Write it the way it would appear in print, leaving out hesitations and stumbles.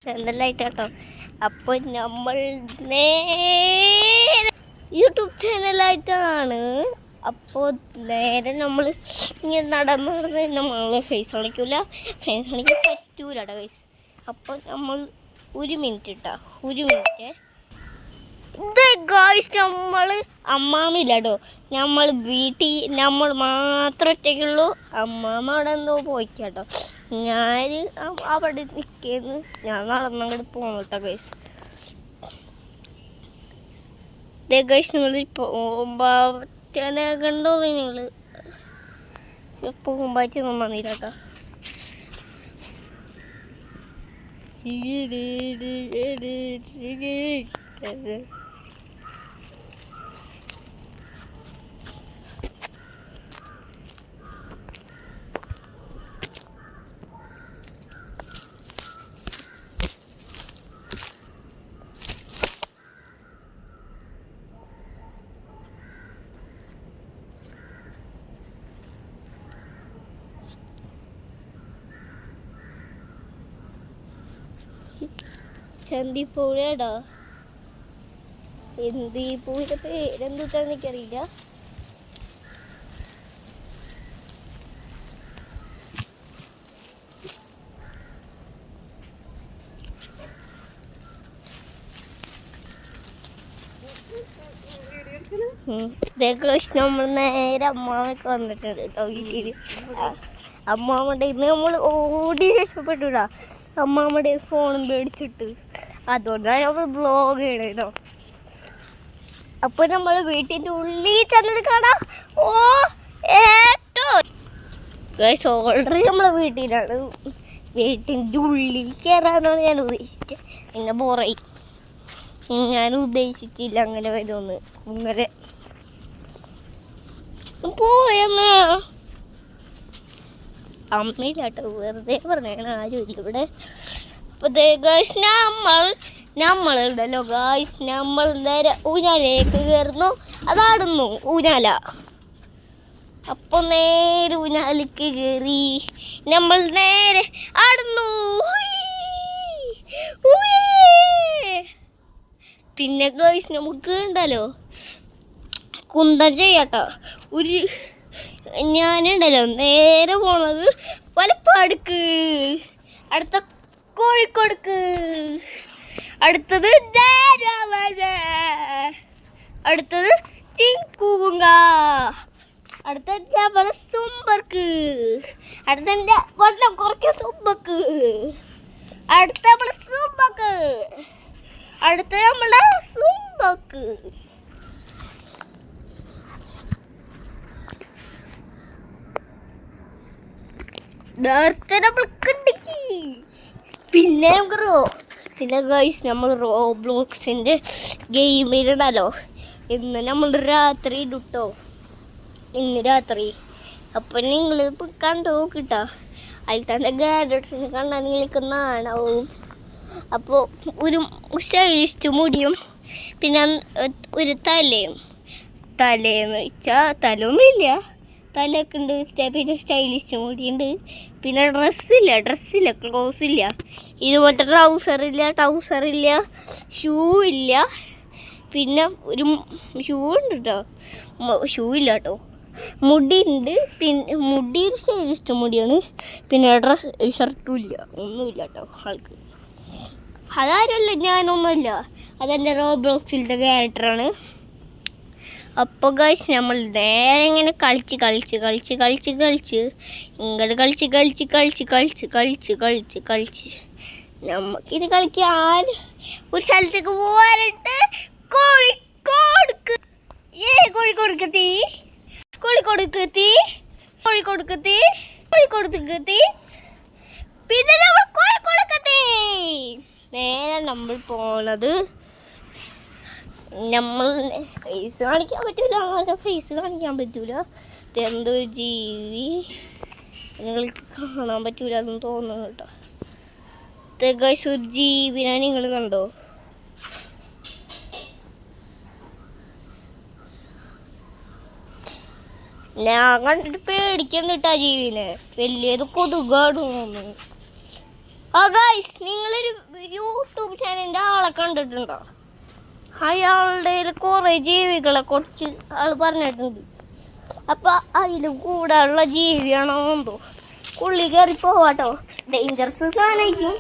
ചാനലായിട്ടോ. അപ്പോൾ നമ്മൾ നേരെ യൂട്യൂബ് ചാനലായിട്ടാണ്. അപ്പോൾ നേരെ നമ്മൾ ഇങ്ങനെ നടന്ന് നമ്മൾ ഫേസ് കാണിക്കില്ല, ഫേസ് കാണിക്കാൻ പറ്റൂല കേട്ടോ ഗൈസ്. അപ്പോൾ നമ്മൾ ഒരു മിനിറ്റ് ഇത് ഗൈസ്, നമ്മൾ അമ്മാമില്ല കേട്ടോ. നമ്മൾ വീട്ടിൽ നമ്മൾ മാത്രം ഒറ്റയ്ക്കുള്ളൂ. അമ്മാമ്മ അവിടെ എന്തോ പോയിക്കാട്ടോ. ഞാൻ അവിടെ നിൽക്കുന്നു. ഞാൻ നടന്നങ്ങോട്ട് പോകണം കേട്ടോ ഗൈസ്. ഇതേ ഗൈസ്, നിങ്ങൾ പോകുമ്പോഴത്തേനെ കണ്ടോ? നിങ്ങൾ പോകുമ്പോഴത്തേനും വന്നില്ല കേട്ടോ. ചന്തിപ്പൂഴടാ, എന്ത് ഈ പൂവിൻ്റെ പേരെന്തിട്ടാന്ന് എനിക്കറിയില്ല. നമ്മൾ നേരെ അമ്മാവൊക്കെ വന്നിട്ടുണ്ട് കേട്ടോ വീട്ടിൽ. അമ്മാമ്മയുടെ ഇന്ന് നമ്മൾ ഓടി രക്ഷപ്പെട്ടുടാ. അമ്മാമ്മയുടെ ഫോണും പേടിച്ചിട്ട്, അതുകൊണ്ടാണ് നമ്മൾ ബ്ലോഗ് ചെയ്യണത് കേട്ടോ. അപ്പോൾ നമ്മൾ വീട്ടിൻ്റെ ഉള്ളിൽ ചെന്നിട്ട് കാണാം. ഓ ഗൈസ്, ഓൾറെഡി നമ്മളെ വീട്ടിലാണ്. വീട്ടിൻ്റെ ഉള്ളിൽ കയറാന്നാണ് ഞാൻ ഉദ്ദേശിച്ചത്. പിന്നെ ബോറായി. ഞാൻ ഉദ്ദേശിച്ചില്ല അങ്ങനെ വരുമെന്ന്. അങ്ങനെ പോയമ്മ അമ്മയില്ല കേട്ടോ, വെറുതെ പറഞ്ഞാണ്. ആരും ഇല്ല ഇവിടെ. അപ്പോൾ ഗൈസ്, നമ്മളുണ്ടല്ലോ ഗൈസ്, നമ്മൾ നേരെ ഊഞ്ഞാലേക്ക് കയറുന്നു. അതാടുന്നു ഊഞ്ഞാല. അപ്പോൾ നേരെ ഊഞ്ഞാലേക്ക് കയറി നമ്മൾ നേരെ ആടുന്നു. പിന്നെ ഗൈസ്, നമുക്ക് ഉണ്ടല്ലോ കുന്തം ചെയ്യാട്ടോ. ഞാനുണ്ടല്ലോ നേരെ പോണത് വലപ്പാടുക്ക്, അടുത്ത കോഴിക്കോടുക്ക്, അടുത്തത് അടുത്തത് ചിങ്കൂങ്ക, അടുത്ത ജബല സുംബർക്ക്, അടുത്ത എൻ്റെ വണ്ണം കുറയ്ക്ക സുംബക്ക്, അടുത്ത നമ്മളെ സുംബക്ക്, അടുത്ത നമ്മളെ സുംബക്ക്. നേരത്തെ നമ്മൾ കണ്ടിക്ക്. പിന്നെ ഗൈസ്, നമ്മൾ റോബ്ലോക്സിൻ്റെ ഗെയിമിലുണ്ടല്ലോ. ഇന്ന് നമ്മൾ രാത്രി ഇട്ടോ, ഇന്ന് രാത്രി. അപ്പം നിങ്ങൾ കണ്ടു നോക്കിട്ടോ. അതിൽ തന്നെ ഗാരറ്റിന് കണ്ടാൽ നിങ്ങൾക്ക് നാണാവും. അപ്പോൾ ഒരു സ്റ്റൈലിസ്റ്റ് മുടിയും, പിന്നെ ഒരു തലേന്ന് വെച്ചാൽ തലൊന്നുമില്ല, തലയൊക്കെ ഉണ്ട്. പിന്നെ സ്റ്റൈലിസ്റ്റ് മുടിയുണ്ട്. പിന്നെ ഡ്രസ്സില്ല, ക്ലോസ് ഇല്ല, ഇതുപോലത്തെ ട്രൗസർ ഇല്ല, ഷൂ ഇല്ല. പിന്നെ ഒരു ഷൂ ഉണ്ട് കേട്ടോ, ഷൂ ഇല്ല കേട്ടോ. മുടിയുണ്ട്, പിന്നെ മുടി ഒരു സ്റ്റൈലിസ്റ്റ് മുടിയാണ്. പിന്നെ ഷർട്ടും ഇല്ല, ഒന്നുമില്ല കേട്ടോ ആൾക്ക്. അതാരുമല്ല, ഞാനൊന്നുമില്ല, അതെൻ്റെ റോബ്ലോക്സിലത്തെ ക്യാരക്ടറാണ്. അപ്പോൾ ഗൈസ്, നമ്മൾ നേരെ ഇങ്ങനെ കളിച്ച് ഇങ്ങോട്ട് കളിച്ച് നമുക്കിത് കളിക്കാൻ ഒരു സ്ഥലത്തേക്ക് പോകാനായിട്ട് കോഴിക്കോടുക്കെത്തി. പിന്നെ നമ്മൾ കോഴിക്കോടുക്കെത്തി. നേരെ നമ്മൾ പോണത്, നമ്മൾ ഫേസ് കാണിക്കാൻ പറ്റൂല. എന്തൊരു ജീവി നിങ്ങൾക്ക് കാണാൻ പറ്റൂല എന്ന് തോന്നുന്നു കേട്ടോ. ഗൈസ്, ഒരു ജീവിനെ നിങ്ങൾ കണ്ടോ? ഞാൻ കണ്ടിട്ട് പേടിക്കണ്ടിട്ടാ ജീവിനെ. വലിയത് കൊതുകാണ് തോന്നുന്നു. ആ ഗൈസ്, നിങ്ങളൊരു യൂട്യൂബ് ചാനലിൻ്റെ ആളെ കണ്ടിട്ടുണ്ടോ? അയാളുടെ കുറേ ജീവികളെ കുറിച്ച് ആൾ പറഞ്ഞിട്ടുണ്ട്. അപ്പം അതിൽ കൂടെയുള്ള ജീവിയാണോ എന്തോ പുള്ളി കയറി പോവാട്ടോ. ഡേഞ്ചറസ് സാധനമായിരിക്കും.